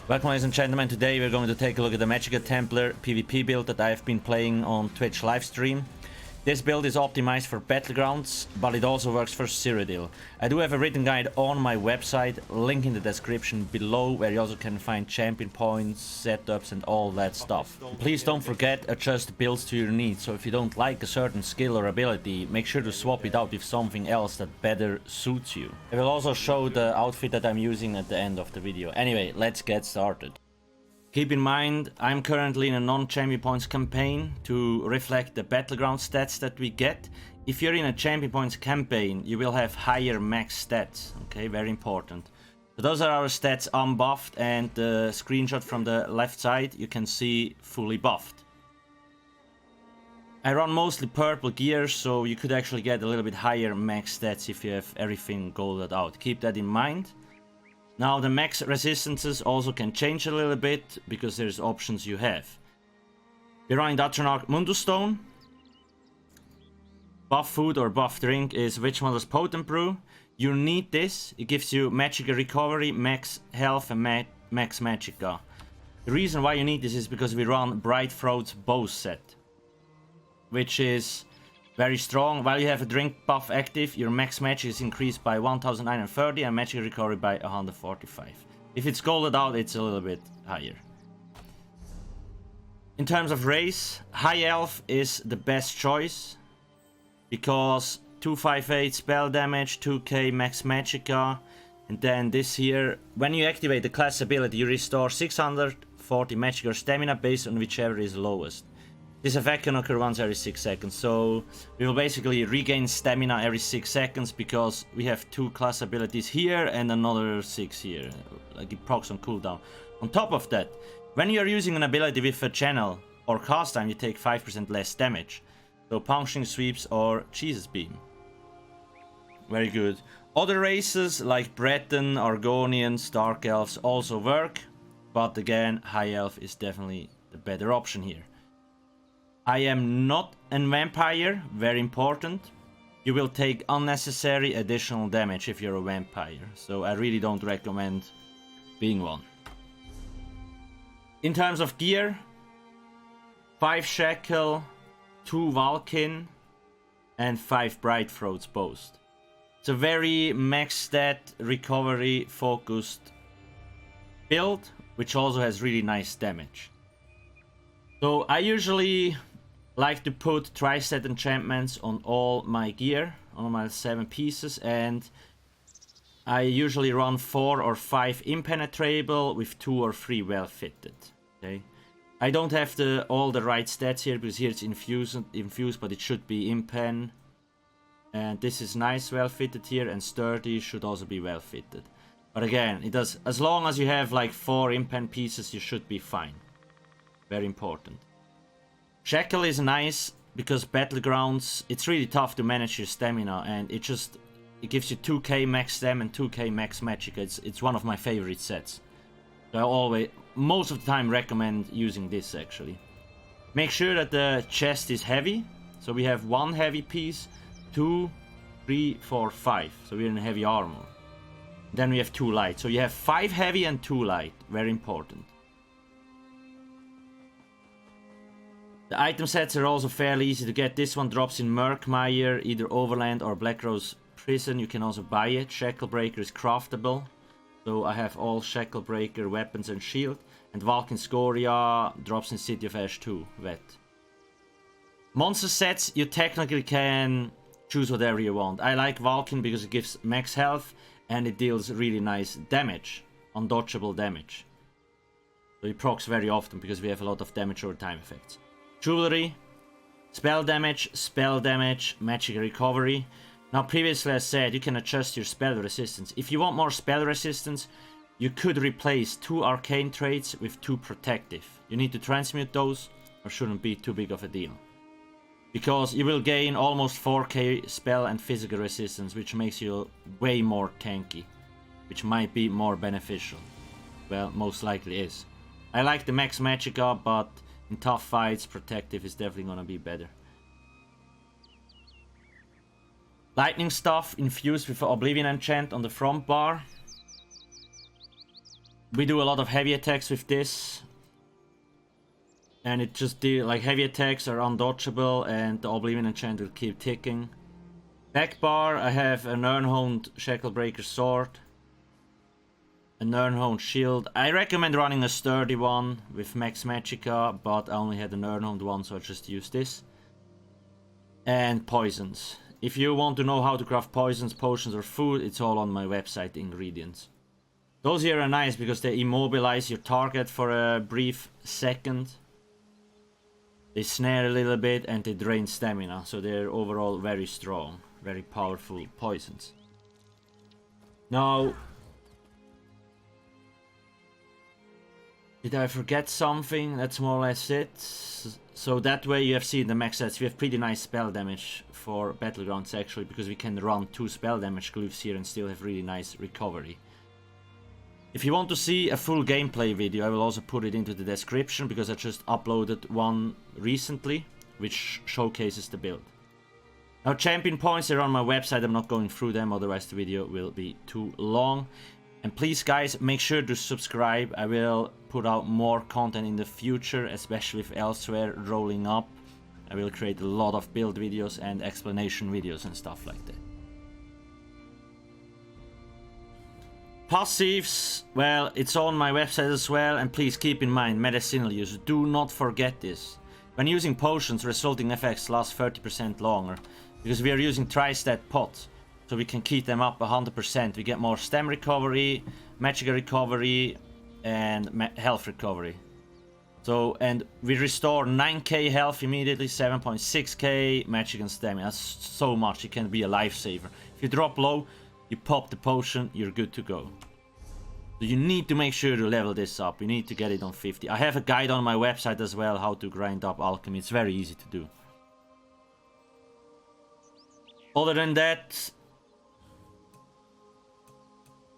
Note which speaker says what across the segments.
Speaker 1: Welcome, ladies and gentlemen. Today we're going to take a look at the Magicka Templar PvP build that I've been playing on Twitch livestream. This build is optimized for Battlegrounds, but it also works for Cyrodiil. I do have a written guide on my website, link in the description below, where you also can find champion points, setups and all that stuff. Please don't forget, adjust builds to your needs, so if you don't like a certain skill or ability, make sure to swap it out with something else that better suits you. I will also show the outfit that I'm using at the end of the video. Anyway, let's get started. Keep in mind, I'm currently in a non-champion points campaign to reflect the Battleground stats that we get. If you're in a champion points campaign, you will have higher max stats, okay, very important. So those are our stats unbuffed, and the screenshot from the left side you can see fully buffed. I run mostly purple gear, so you could actually get a little bit higher max stats if you have everything golded out. Keep that in mind. Now the max resistances also can change a little bit, because there's options you have. We're running Dutchenark Mundustone. Buff food or buff drink is Witch Mother's Potent Brew. You need this, it gives you Magicka recovery, max health and max Magicka. The reason why you need this is because we run Bright Throat's bow set, which is very strong. While you have a drink buff active, your max magic is increased by 1930 and magic recovery by 145. If it's golded out, it's a little bit higher. In terms of race, High Elf is the best choice, because 258 spell damage, 2k max magicka, and then this here, when you activate the class ability, you restore 640 magic or stamina based on whichever is lowest. This effect can occur once every 6 seconds, so we will basically regain stamina every 6 seconds, because we have 2 class abilities here and another 6 here, like it procs on cooldown. On top of that, when you are using an ability with a channel or cast time, you take 5% less damage. So Punishing Sweeps or Jesus Beam. Very good. Other races like Breton, Argonians, Dark Elves also work, but again, High Elf is definitely the better option here. I am not a vampire, very important. You will take unnecessary additional damage if you're a vampire, so I really don't recommend being one. In terms of gear, 5 Shackle, 2 Valkin, and 5 Bright Throats boast. It's a very max stat recovery focused build, which also has really nice damage. So I usually like to put tri-set enchantments on all my gear, on my 7 pieces, and I usually run 4 or 5 impenetrable with 2 or 3 well fitted. Okay, I don't have all the right stats here, because here it's infused, but it should be impen. And this is nice, well fitted here, and sturdy should also be well fitted. But again, it does, as long as you have like 4 impen pieces, you should be fine. Very important. Shackle is nice, because Battlegrounds, it's really tough to manage your stamina, and it gives you 2k max stam and 2k max magic. It's one of my favorite sets. So I always, most of the time, recommend using this actually. Make sure that the chest is heavy. So we have 1 heavy piece, 2, 3, 4, 5. So we're in heavy armor. Then we have 2 light. So you have 5 heavy and 2 light. Very important. The item sets are also fairly easy to get. This one drops in Murkmire, either Overland or Blackrose Prison. You can also buy it. Shacklebreaker is craftable. So I have all Shacklebreaker weapons and shield. And Valkin Scoria drops in City of Ash 2, vet. Monster sets, you technically can choose whatever you want. I like Valkin because it gives max health and it deals really nice damage, undodgeable damage. So it procs very often because we have a lot of damage over time effects. Jewelry, spell damage, magic recovery. Now previously I said you can adjust your spell resistance. If you want more spell resistance, you could replace 2 arcane traits with 2 protective. You need to transmute those, or shouldn't be too big of a deal. Because you will gain almost 4k spell and physical resistance, which makes you way more tanky. Which might be more beneficial. Well, most likely is. I like the max magicka, but in tough fights, protective is definitely gonna be better. Lightning Staff infused with Oblivion enchant on the front bar. We do a lot of heavy attacks with this. And it just like heavy attacks are undodgeable and the Oblivion enchant will keep ticking. Back bar, I have a Nirnhound Shacklebreaker sword. A Nirnhound shield. I recommend running a sturdy one with Max Magicka, but I only had a Nirnhound one, so I just used this. And poisons. If you want to know how to craft poisons, potions or food, it's all on my website, ingredients. Those here are nice because they immobilize your target for a brief second. They snare a little bit and they drain stamina, so they're overall very strong, very powerful poisons. Now, did I forget something? That's more or less it. So that way you have seen the max stats. We have pretty nice spell damage for Battlegrounds actually, because we can run 2 spell damage glyphs here and still have really nice recovery. If you want to see a full gameplay video, I will also put it into the description, because I just uploaded one recently, which showcases the build. Now, champion points are on my website. I'm not going through them, otherwise the video will be too long. And please, guys, make sure to subscribe. I will put out more content in the future, especially with Elsewhere rolling up. I will create a lot of build videos and explanation videos and stuff like that. Passives, well, it's on my website as well, and please keep in mind, medicinal use, do not forget this. When using potions, resulting effects last 30% longer, because we are using tri-stat pots, so we can keep them up 100%. We get more stam recovery, Magicka recovery, and health recovery. So, and we restore 9k health immediately, 7.6k magic and stamina. That's so much, it can be a lifesaver. If you drop low, you pop the potion, you're good to go. So you need to make sure to level this up. You need to get it on 50. I have a guide on my website as well, how to grind up alchemy. It's very easy to do. Other than that,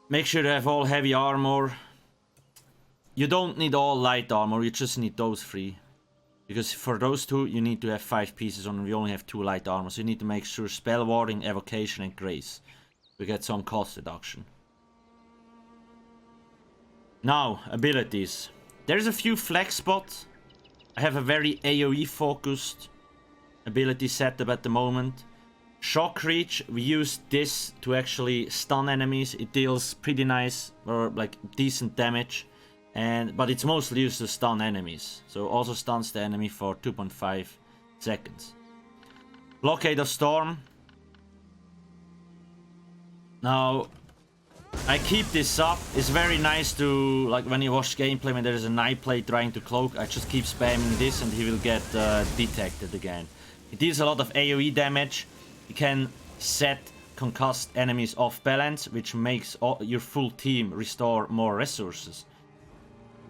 Speaker 1: make sure to have all heavy armor. You don't need all light armor, you just need those 3. Because for those 2, you need to have 5 pieces on, and we only have 2 light armor. So you need to make sure Spell Warding, Evocation and Grace. We get some cost reduction. Now, abilities. There's a few flex spots. I have a very AoE focused ability setup at the moment. Shock Reach, we use this to actually stun enemies. It deals pretty nice, or like decent damage. But it's mostly used to stun enemies. So also stuns the enemy for 2.5 seconds. Blockade of Storm. Now, I keep this up. It's very nice to, like when you watch gameplay, when there is a Night Blade trying to cloak, I just keep spamming this and he will get detected again. It deals a lot of AoE damage. You can set concussed enemies off balance, which makes your full team restore more resources.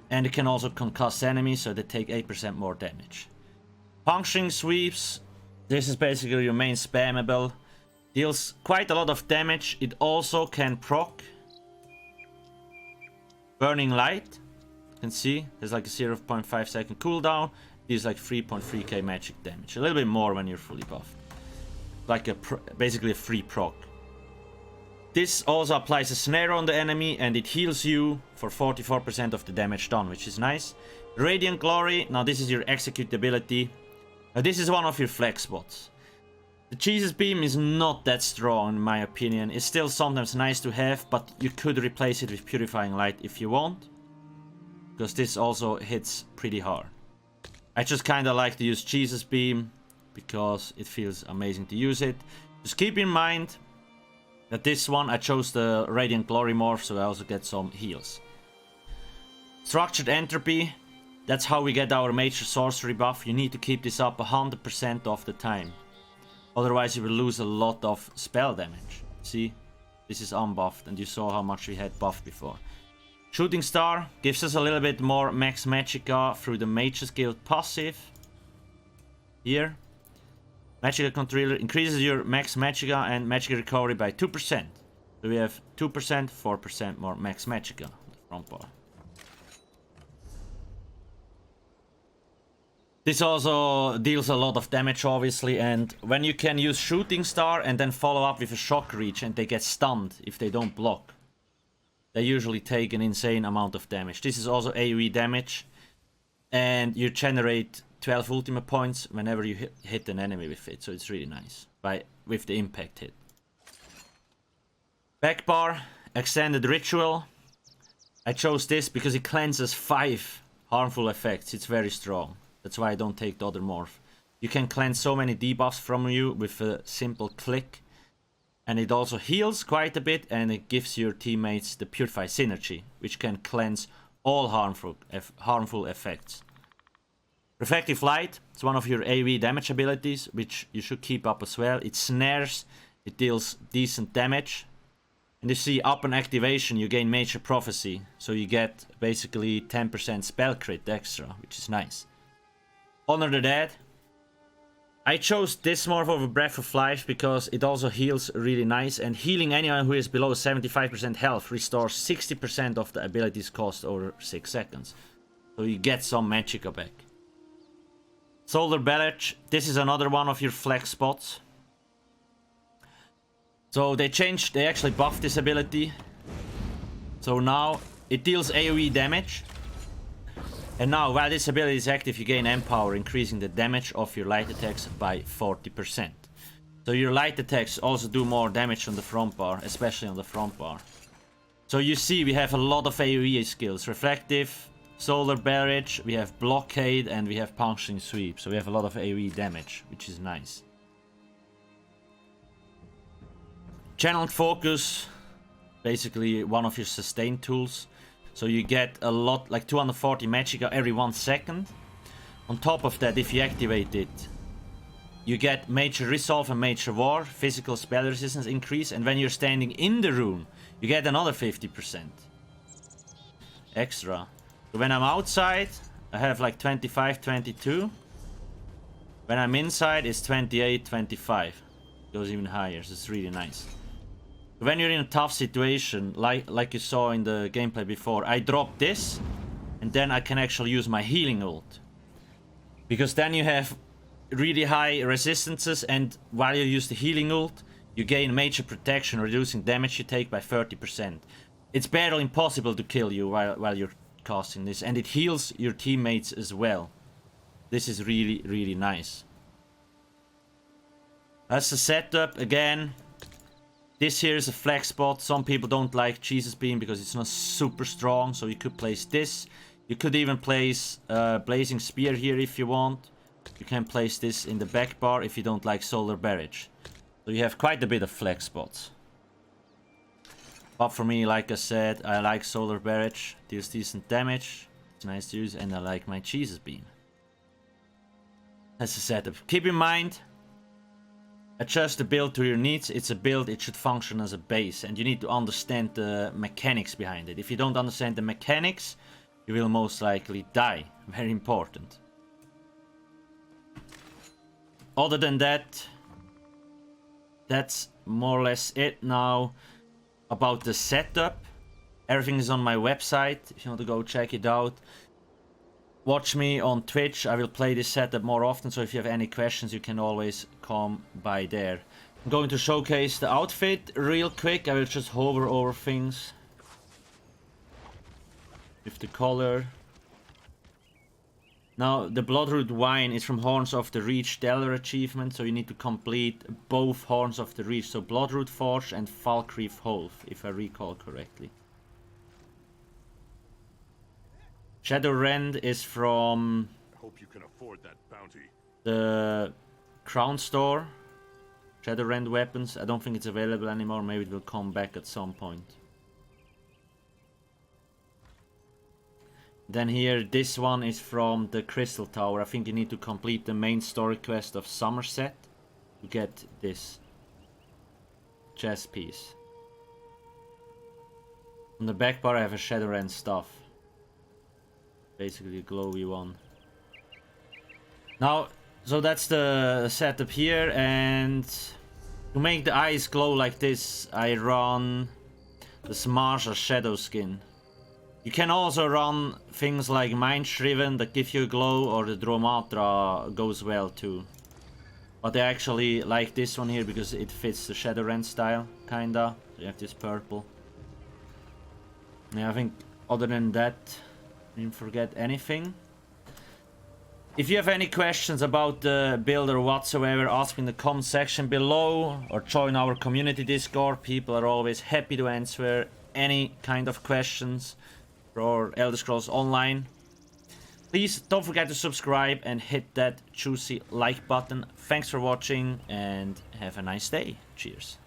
Speaker 1: And it can also concuss enemies, so they take 8% more damage. Puncturing Sweeps. This is basically your main spammable. Deals quite a lot of damage. It also can proc Burning Light. You can see there's like a 0.5 second cooldown. Deals like 3.3k magic damage. A little bit more when you're fully buffed. Like basically a free proc. This also applies a snare on the enemy and it heals you for 44% of the damage done, which is nice. Radiant Glory. Now this is your execute ability. Now this is one of your flex spots. The Jesus Beam is not that strong in my opinion. It's still sometimes nice to have, but you could replace it with Purifying Light if you want. Because this also hits pretty hard. I just kinda like to use Jesus Beam because it feels amazing to use it. Just keep in mind that this one I chose the Radiant Glory morph, so I also get some heals. Structured Entropy. That's how we get our major sorcery buff. You need to keep this up 100% of the time. Otherwise you will lose a lot of spell damage. See? This is unbuffed and you saw how much we had buffed before. Shooting Star gives us a little bit more max Magicka through the Mage's Guild passive. Here. Magicka Controller increases your max Magicka and Magicka recovery by 2%. So we have 2%, 4% more max Magicka on the front bar. This also deals a lot of damage obviously, and when you can use Shooting Star and then follow up with a Shock Reach and they get stunned if they don't block, they usually take an insane amount of damage. This is also AoE damage, and you generate 12 ultimate points whenever you hit an enemy with it, so it's really nice with the impact hit. Back bar, extended ritual. I chose this because it cleanses 5 harmful effects. It's very strong. That's why I don't take the other morph. You can cleanse so many debuffs from you with a simple click. And it also heals quite a bit, and it gives your teammates the Purify Synergy, which can cleanse all harmful effects. Reflective Light, it's one of your AoE damage abilities, which you should keep up as well. It snares, it deals decent damage. And you see, upon activation, you gain Major Prophecy, so you get basically 10% spell crit extra, which is nice. Honor the Dead. I chose this morph over Breath of Life because it also heals really nice, and healing anyone who is below 75% health restores 60% of the ability's cost over 6 seconds. So you get some Magicka back. Solar Barrage, this is another one of your flex spots. So they actually buffed this ability. So now it deals AoE damage. And now, while this ability is active, you gain Empower, increasing the damage of your light attacks by 40%. So your light attacks also do more damage on the front bar, especially on the front bar. So you see, we have a lot of AoE skills. Reflective, Solar Barrage, we have Blockade, and we have Puncturing Sweep. So we have a lot of AoE damage, which is nice. Channeled Focus, basically one of your sustain tools. So you get a lot, like 240 Magicka every 1 second. On top of that, if you activate it, you get Major Resolve and Major War, physical spell resistance increase, and when you're standing in the room, you get another 50% extra. So when I'm outside, I have like 25, 22. When I'm inside, it's 28, 25. It goes even higher, so it's really nice. When you're in a tough situation, like you saw in the gameplay before, I drop this, and then I can actually use my healing ult. Because then you have really high resistances, and while you use the healing ult, you gain major protection, reducing damage you take by 30%. It's barely impossible to kill you while you're casting this, and it heals your teammates as well. This is really, really nice. As a setup, again, this here is a flex spot. Some people don't like Jesus Beam because it's not super strong, so you could place this. You could even place Blazing Spear here if you want. You can place this in the back bar if you don't like Solar Barrage. So you have quite a bit of flex spots. But for me, like I said, I like Solar Barrage. Deals decent damage. It's nice to use, and I like my Jesus Beam. That's the setup. Keep in mind, adjust the build to your needs. It's a build, it should function as a base, and you need to understand the mechanics behind it. If you don't understand the mechanics, you will most likely die. Very important. Other than that, that's more or less it now about the setup. Everything is on my website if you want to go check it out. Watch me on Twitch. I will play this setup more often, so if you have any questions, you can always come by there. I'm going to showcase the outfit real quick. I will just hover over things with the color. Now, the Bloodroot Wine is from Horns of the Reach Stellar achievement, so you need to complete both Horns of the Reach, so Bloodroot Forge and Falkreath Hold, if I recall correctly. Shadowrend is from
Speaker 2: Hope you can afford that bounty.
Speaker 1: The Crown Store. Shadowrend weapons. I don't think it's available anymore. Maybe it will come back at some point. Then here, this one is from the Crystal Tower. I think you need to complete the main story quest of Somerset to get this chess piece. On the back bar I have a Shadowrend stuff. Basically a glowy one. Now, so that's the setup here, and to make the eyes glow like this, I run the Smarsha Shadow Skin. You can also run things like Mind Shriven that give you a glow, or the Dromatra goes well too. But I actually like this one here because it fits the Shadowrend style, kinda. So you have this purple. Yeah, I think other than that, I didn't forget anything. If you have any questions about the build or whatsoever, ask in the comment section below or join our community Discord. People are always happy to answer any kind of questions for Elder Scrolls Online. Please don't forget to subscribe and hit that juicy like button. Thanks for watching and have a nice day. Cheers.